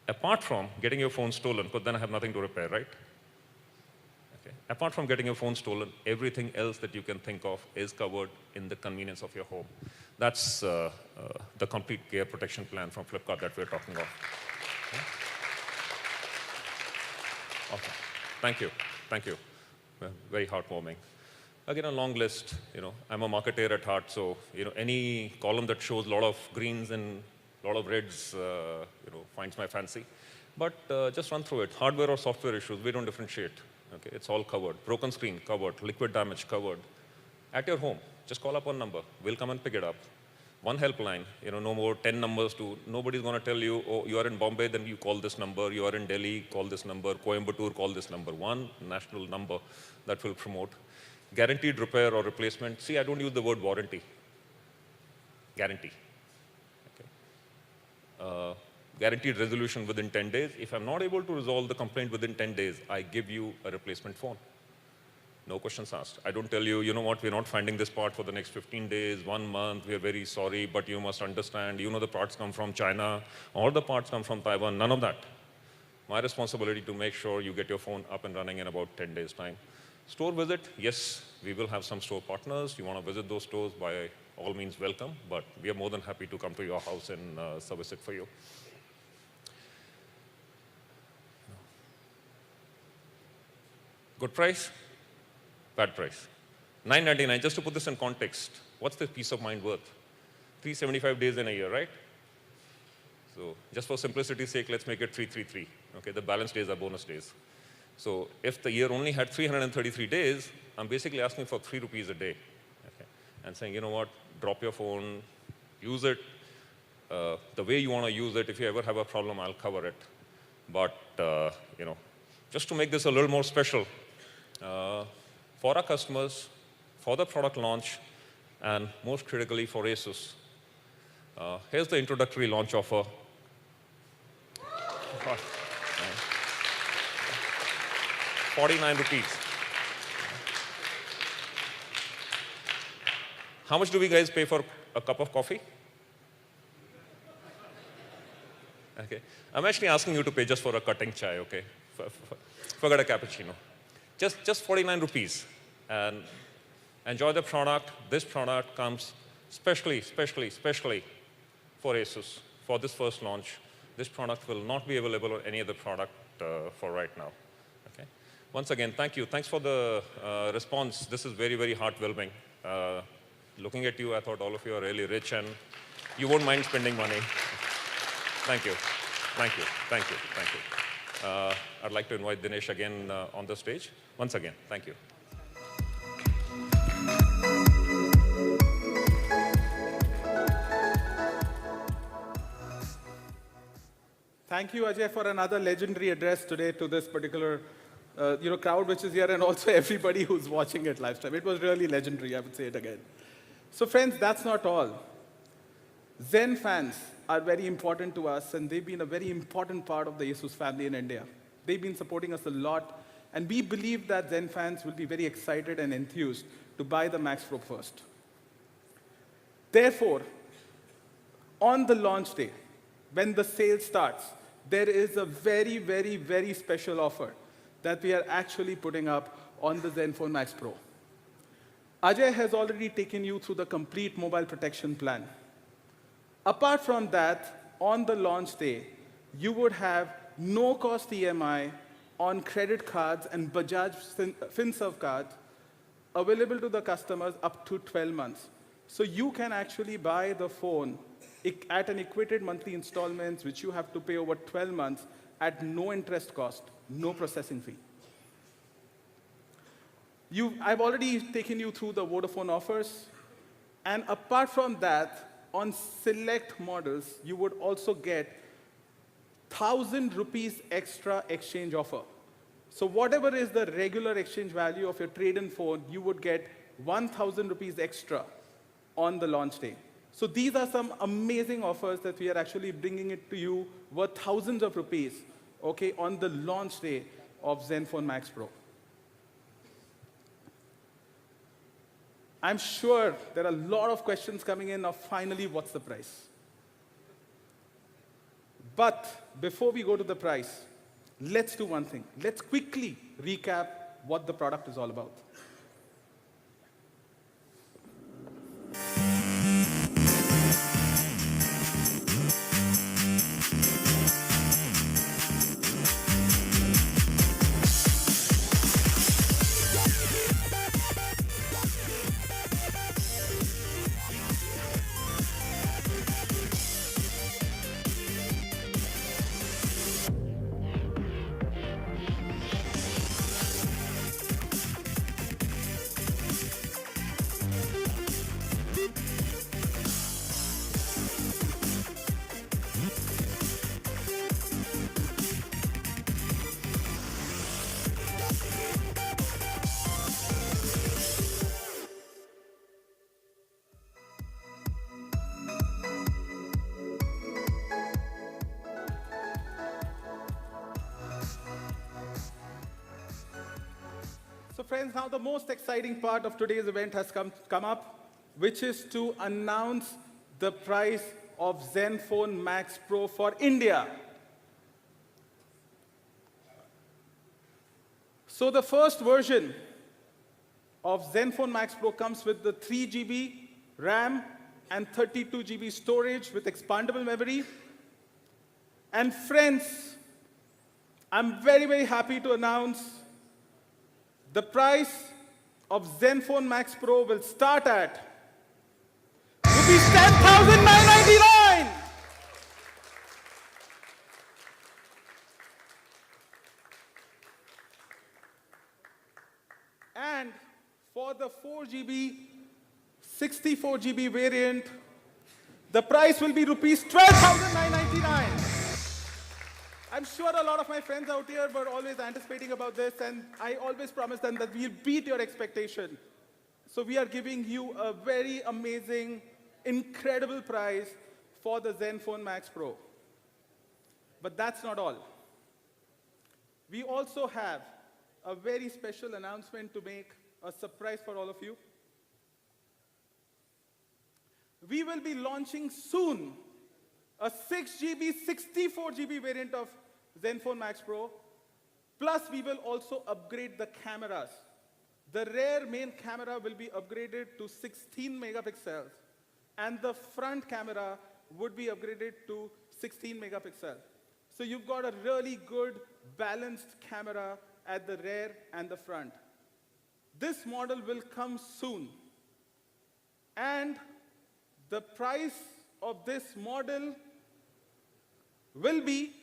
Speaker 9: Apart from getting your phone stolen, because then I have nothing to repair, right? Okay. Apart from getting your phone stolen, everything else that you can think of is covered in the convenience of your home. That's the complete care protection plan from Flipkart that we're talking of. Okay. Awesome. Thank you. Thank you. Very heartwarming. Again, a long list. I'm a marketer at heart, so any column that shows a lot of greens and a lot of reds, finds my fancy. But just run through it. Hardware or software issues, we don't differentiate. Okay, it's all covered. Broken screen, covered. Liquid damage, covered. At your home, just call up one number. We'll come and pick it up. One helpline. No more 10 numbers to. Nobody's going to tell you, oh, you are in Bombay, then you call this number. You are in Delhi, call this number. Coimbatore, call this number. One national number that will promote. Guaranteed repair or replacement. See, I don't use the word warranty. Guarantee. Okay. Guaranteed resolution within 10 days. If I'm not able to resolve the complaint within 10 days, I give you a replacement phone. No questions asked. I don't tell you, you know what, we're not finding this part for the next 15 days, 1 month, we're very sorry, but you must understand, the parts come from China, or the parts come from Taiwan, none of that. My responsibility to make sure you get your phone up and running in about 10 days' time. Store visit, yes, we will have some store partners. You want to visit those stores, by all means welcome, but we are more than happy to come to your house and service it for you. Good price, bad price. $999, just to put this in context, what's the peace of mind worth? 375 days in a year, right? So just for simplicity's sake, let's make it 333. Okay, the balance days are bonus days. So if the year only had 333 days, I'm basically asking for 3 rupees a day. Okay? And saying, you know what, drop your phone, use it the way you want to use it. If you ever have a problem, I'll cover it. But, just to make this a little more special, for our customers, for the product launch, and most critically for Asus, here's the introductory launch offer. 49 rupees. How much do we guys pay for a cup of coffee? Okay. I'm actually asking you to pay just for a cutting chai, okay? Forget a cappuccino. Just 49 rupees. And enjoy the product. This product comes specially for Asus, for this first launch. This product will not be available on any other product for right now. Okay. Once again, thank you. Thanks for the response. This is very, very heartwarming. Looking at you, I thought all of you are really rich and you won't mind spending money. Thank you. Thank you. Thank you. Thank you. I'd like to invite Dinesh again on the stage. Once again, thank you.
Speaker 6: Thank you, Ajay, for another legendary address today to this particular crowd which is here, and also everybody who's watching it live stream. It was really legendary, I would say it again. So friends, that's not all. Zen fans are very important to us, and they've been a very important part of the Asus family in India. They've been supporting us a lot, and we believe that Zen fans will be very excited and enthused to buy the Max Pro first. Therefore, on the launch day, when the sale starts, there is a very, very, very special offer that we are actually putting up on the Zenfone Max Pro. Ajay has already taken you through the complete mobile protection plan. Apart from that, on the launch day, you would have no-cost EMI on credit cards and Bajaj FinServ cards available to the customers up to 12 months. So you can actually buy the phone at an equated monthly installments, which you have to pay over 12 months at no interest cost, no processing fee. I've already taken you through the Vodafone offers. And apart from that, on select models, you would also get 1,000 rupees extra exchange offer. So whatever is the regular exchange value of your trade-in phone, you would get 1,000 rupees extra on the launch day. So these are some amazing offers that we are actually bringing it to you worth thousands of rupees, okay, on the launch day of Zenfone Max Pro. I'm sure there are a lot of questions coming in of finally what's the price. But before we go to the price, let's do one thing. Let's quickly recap what the product is all about. So friends, now the most exciting part of today's event has come up, which is to announce the price of Zenfone Max Pro for India. So the first version of Zenfone Max Pro comes with the 3 GB RAM and 32 GB storage with expandable memory. And friends, I'm very, very happy to announce the price of Zenfone Max Pro will start at rupees 10,999. And for the 4 GB, 64 GB variant, the price will be rupees 12,999. I'm sure a lot of my friends out here were always anticipating about this, and I always promise them that we'll beat your expectation. So we are giving you a very amazing, incredible price for the Zenfone Max Pro. But that's not all. We also have a very special announcement to make, a surprise for all of you. We will be launching soon a 6 GB, 64 GB variant of Zenfone Max Pro. Plus, we will also upgrade the cameras. The rear main camera will be upgraded to 16 megapixels, and the front camera would be upgraded to 16 megapixels. So you've got a really good, balanced camera at the rear and the front. This model will come soon. And the price of this model will be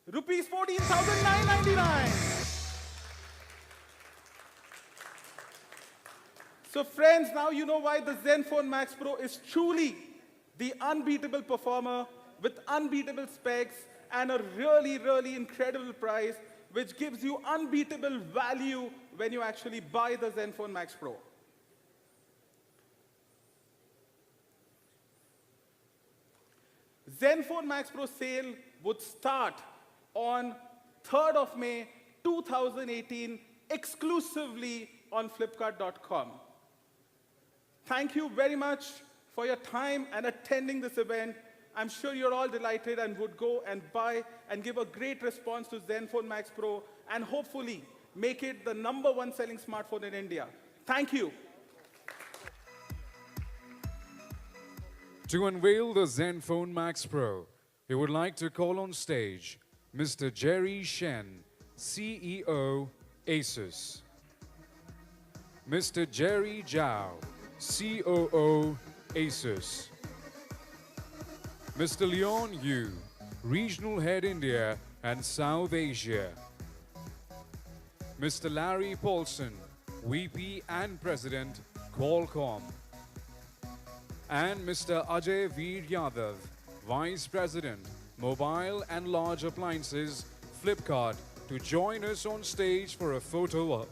Speaker 6: rupees 14,999. So friends, now you know why the Zenfone Max Pro is truly the unbeatable performer with unbeatable specs and a really, really incredible price, which gives you unbeatable value when you actually buy the Zenfone Max Pro. Zenfone Max Pro sale would start on 3rd of May 2018 exclusively on Flipkart.com. Thank you very much for your time and attending this event. I'm sure you're all delighted and would go and buy and give a great response to Zenfone Max Pro and hopefully make it the #1 selling smartphone in India. Thank you.
Speaker 2: To unveil the Zenfone Max Pro, we would like to call on stage Mr. Jerry Shen, CEO, Asus. Mr. Jerry Zhao, COO, Asus. Mr. Leon Yu, Regional Head India and South Asia. Mr. Larry Paulson, VP and President, Qualcomm. And Mr. Ajay Veer Yadav, Vice President, Mobile and Large Appliances, Flipkart, to join us on stage for a photo op.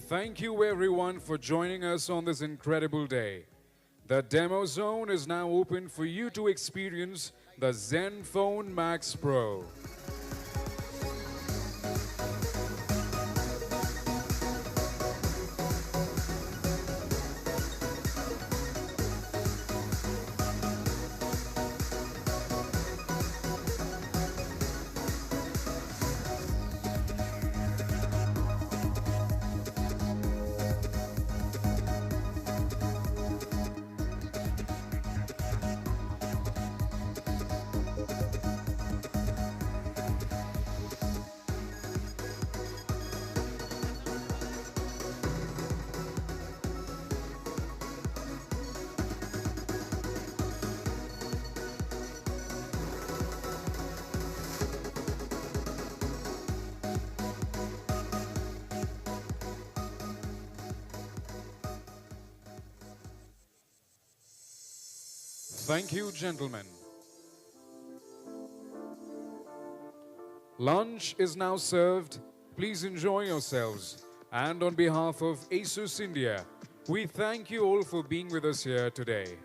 Speaker 2: Thank you everyone for joining us on this incredible day. The demo zone is now open for you to experience the Zenfone Max Pro. Thank you, gentlemen. Lunch is now served. Please enjoy yourselves. And on behalf of Asus India, we thank you all for being with us here today.